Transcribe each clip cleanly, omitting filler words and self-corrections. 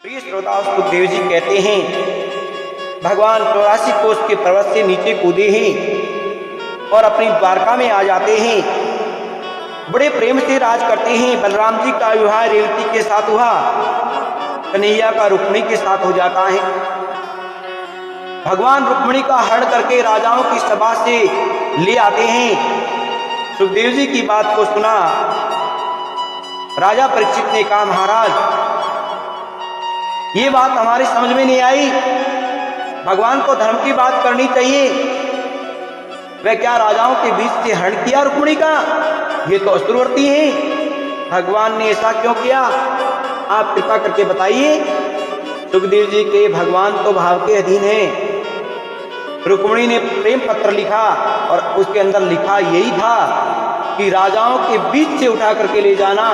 प्रिय श्रोताओं, सुखदेव जी कहते हैं भगवान 84 कोस के पर्वत से नीचे कूदे हैं और अपनी द्वारका में आ जाते हैं। बड़े प्रेम से राज करते हैं। बलराम जी का विवाह रेवती के साथ हुआ, कन्हैया का रुक्मिणी के साथ हो जाता है। भगवान रुक्मिणी का हरण करके राजाओं की सभा से ले आते हैं। सुखदेव जी की बात को सुना राजा परीक्षित ने कहा, महाराज ये बात हमारी समझ में नहीं आई, भगवान को धर्म की बात करनी चाहिए। वह क्या राजाओं के बीच से हरण किया रुक्मिणी का? ये तो असुरवर्ती है। भगवान ने ऐसा क्यों किया? आप कृपा करके बताइए। सुखदेव जी के भगवान तो भाव के अधीन है। रुक्मिणी ने प्रेम पत्र लिखा और उसके अंदर लिखा यही था कि राजाओं के बीच से उठा करके ले जाना।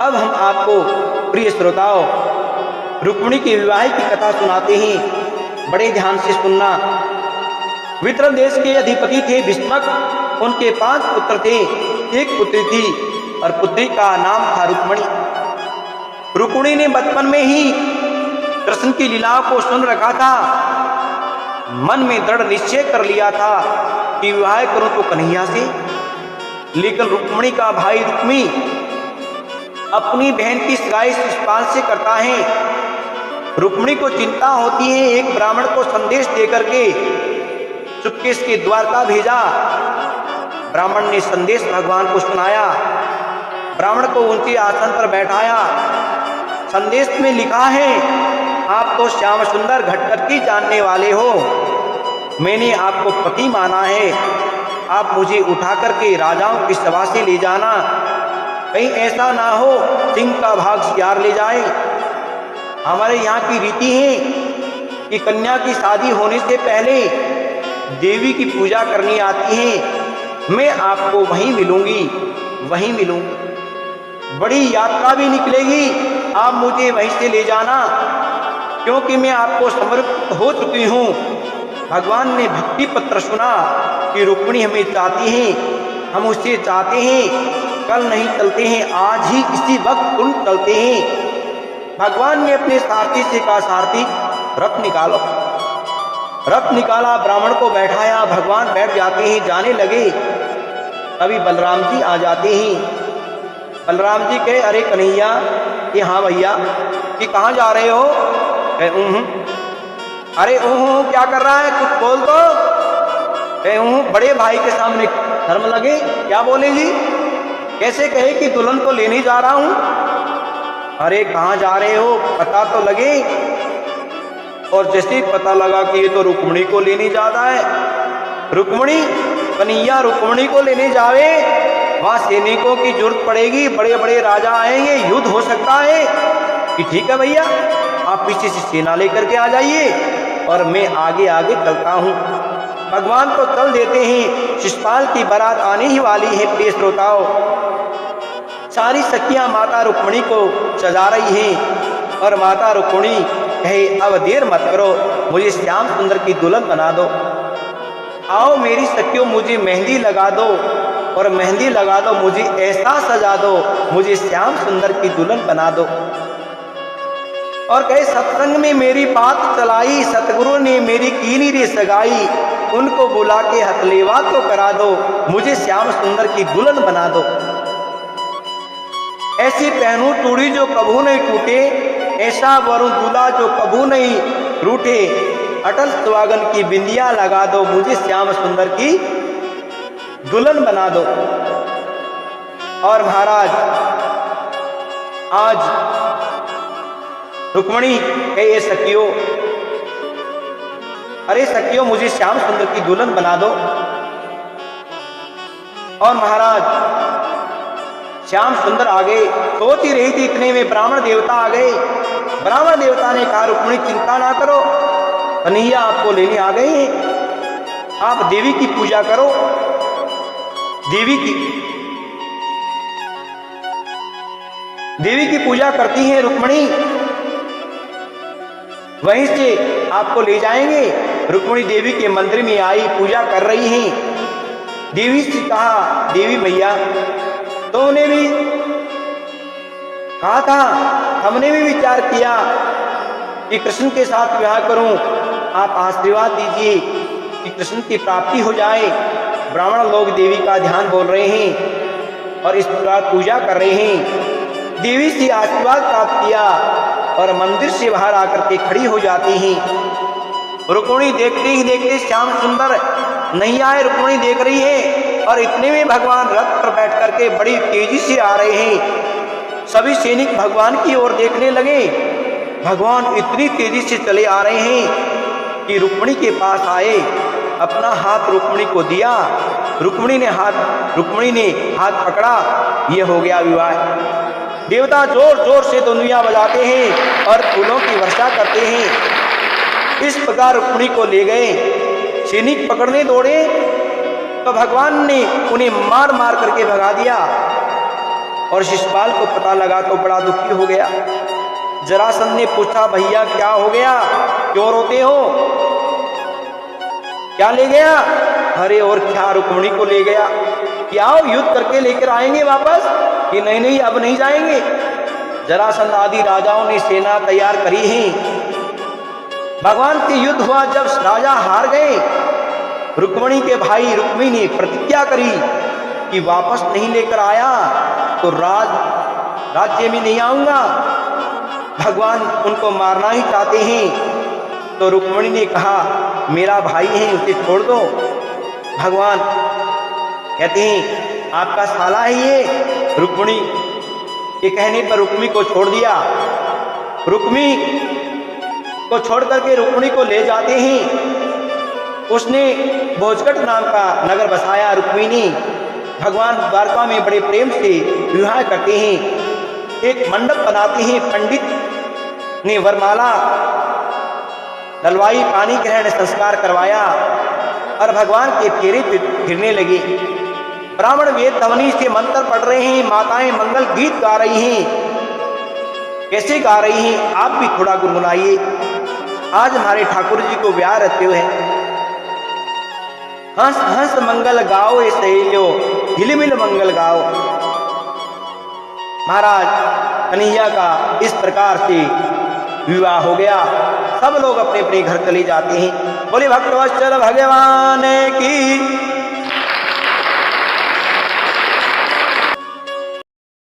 अब हम आपको प्रिय श्रोताओं रुक्मिणी के विवाह की कथा सुनाते हैं, बड़े ध्यान से सुनना। विदर्भ देश के अधिपति थे भीष्मक। उनके 5 पुत्र थे, एक पुत्री थी और पुत्री का नाम था रुक्मिणी। रुक्मिणी ने बचपन में ही कृष्ण की लीलाओं को सुन रखा था। मन में दृढ़ निश्चय कर लिया था कि विवाह करूं तो कन्हैया से। लेकिन रुक्मिणी का भाई रुक्मी अपनी बहन की सगाई शिशुपाल से करता है। रुक्मिणी को चिंता होती है। एक ब्राह्मण को संदेश देकर के चुपके के द्वारका भेजा। ब्राह्मण ने संदेश भगवान को सुनाया, ब्राह्मण को ऊंचे आसन पर बैठाया। संदेश में लिखा है, आप तो श्याम सुंदर घटकर की जानने वाले हो, मैंने आपको पति माना है। आप मुझे उठा करके राजाओं की सभा से ले जाना। कहीं ऐसा ना हो सिंह का भाग शिकार ले जाए। हमारे यहाँ की रीति है कि कन्या की शादी होने से पहले देवी की पूजा करनी आती है। मैं आपको वहीं मिलूंगी, वहीं मिलूंगी। बड़ी यात्रा भी निकलेगी, आप मुझे वहीं से ले जाना, क्योंकि मैं आपको समर्पित हो चुकी हूँ। भगवान ने भक्ति पत्र सुना कि रुक्मिणी हमें चाहती हैं, हम उससे चाहते हैं। कल नहीं चलते हैं, आज ही इसी वक्त तुरंत चलते हैं। भगवान ने अपने सारथी से कहा, सारथी रथ निकालो। रथ निकाला, ब्राह्मण को बैठाया, भगवान बैठ जाते हैं, जाने लगे। अभी बलराम जी आ जाते हैं। बलराम जी कहे, अरे कन्हैया, कि हाँ भैया, कि कहाँ जा रहे हो? अरे क्या कर रहा है, कुछ बोल दो। बड़े भाई के सामने धर्म लगे, क्या बोलेगी? कैसे कहे कि दुल्हन को लेने जा रहा हूं? अरे कहाँ जा रहे हो, पता तो लगे। और जैसे ही पता लगा कि ये तो रुक्मिणी को लेने जा रहा है। रुक्मिणी, कन्हैया रुक्मिणी को लेने जावे, वहां सैनिकों की जरूरत पड़ेगी, बड़े बड़े राजा आएंगे, युद्ध हो सकता है। कि ठीक है भैया, आप पीछे से सेना लेकर के आ जाइए और मैं आगे आगे चलता हूँ। भगवान तो चल देते हैं। शिशुपाल की बारात आने ही वाली है। प्रिय श्रोताओं, सारी सखियां माता रुक्मिणी को सजा रही हैं और माता रुक्मिणी कहे, अब देर मत करो, मुझे श्याम सुंदर की दुल्हन बना दो। आओ मेरी सखियों, मुझे मेहंदी लगा दो और मेहंदी लगा दो, मुझे ऐसा सजा दो, मुझे श्याम सुंदर की दुल्हन बना दो। और कहे, सत्संग में मेरी बात चलाई, सतगुरु ने मेरी कीनी रे सगाई, उनको बुला के हथलेवा तो करा दो, मुझे श्याम सुंदर की दुल्हन बना दो। ऐसी पहनू चूड़ी जो कभू नहीं टूटे, ऐसा वरुण दूल्हा जो कभू नहीं रूठे, अटल सुहागन की बिंदिया लगा दो, मुझे श्याम सुंदर की दुल्हन बना दो। और महाराज आज रुक्मिणी कहे, सखियों, अरे सखियों, मुझे श्याम सुंदर की दुल्हन बना दो। और महाराज श्याम सुंदर आ गए। सोच ही रही थी, इतने में ब्राह्मण देवता आ गए। ब्राह्मण देवता ने कहा, रुक्मिणी चिंता ना करो, कन्हैया आपको लेने आ गए हैं, आप देवी की पूजा करो। देवी की पूजा करती हैं रुक्मिणी, वहीं से आपको ले जाएंगे। रुक्मिणी देवी के मंदिर में आई, पूजा कर रही हैं। देवी से कहा, देवी भैया, तो उन्हें भी हाँ था, हमने भी विचार किया कि कृष्ण के साथ विवाह करूं। आप आशीर्वाद दीजिए कि कृष्ण की प्राप्ति हो जाए। ब्राह्मण लोग देवी का ध्यान बोल रहे हैं और इस प्रकार पूजा कर रहे हैं। देवी से आशीर्वाद प्राप्त किया और मंदिर से बाहर आकर के खड़ी हो जाती हैं। रुक्मिणी देखते ही देखते श्याम सुंदर नहीं आए, रुक्मिणी देख रही है और इतने में भगवान रथ पर बैठ करके बड़ी तेजी से आ रहे हैं। सभी सैनिक भगवान की ओर देखने लगे। भगवान इतनी तेजी से चले आ रहे हैं कि रुक्मिणी के पास आए, अपना हाथ रुक्मिणी को दिया। रुक्मिणी ने हाथ पकड़ा। ये हो गया विवाह। देवता जोर जोर से दुनिया बजाते हैं और फूलों की वर्षा करते हैं। इस प्रकार रुक्मिणी को ले गए। सैनिक पकड़ने दौड़े तो भगवान ने उन्हें मार मार करके भगा दिया और शिशुपाल को पता लगा तो बड़ा दुखी हो गया। जरासंध ने पूछा, भैया क्या हो गया, क्यों रोते हो, क्या ले गया? अरे और क्या, रुक्मिणी को ले गया। क्या युद्ध करके लेकर आएंगे वापस कि नहीं नहीं अब नहीं जाएंगे? जरासंध आदि राजाओं ने सेना तैयार करी है। भगवान से युद्ध हुआ, जब राजा हार गए, रुक्मिणी के भाई रुक्मी ने प्रतिज्ञा करी कि वापस नहीं लेकर आया तो राज्य में नहीं आऊंगा। भगवान उनको मारना ही चाहते हैं। तो रुक्मिणी ने कहा, मेरा भाई है, उसे छोड़ दो। भगवान कहते हैं, आपका साला है ये। रुक्मिणी के कहने पर रुक्मी को छोड़ दिया। रुक्मी को छोड़ करके रुक्मिणी को ले जाते हैं। उसने भोजकट नाम का नगर बसाया रुक्मिणी। भगवान द्वारका में बड़े प्रेम से विवाह करते हैं। एक मंडप बनाते हैं। पंडित ने वरमाला डलवाई, पानी ग्रहण संस्कार करवाया और भगवान के फेरे फिरने लगे। ब्राह्मण वेद ध्वनि से मंत्र पढ़ रहे हैं। माताएं मंगल गीत गा रही हैं। कैसे गा रही हैं आप भी थोड़ा गुनगुनाइए। आज हमारे ठाकुर जी को ब्याह रते हुए हंस हंस मंगल गाओ ए सहेलियो, हिलमिल मंगल गाओ। महाराज कन्हैया का इस प्रकार से विवाह हो गया। सब लोग अपने अपने घर चले जाते हैं। बोले भक्तवत्सल भगवान की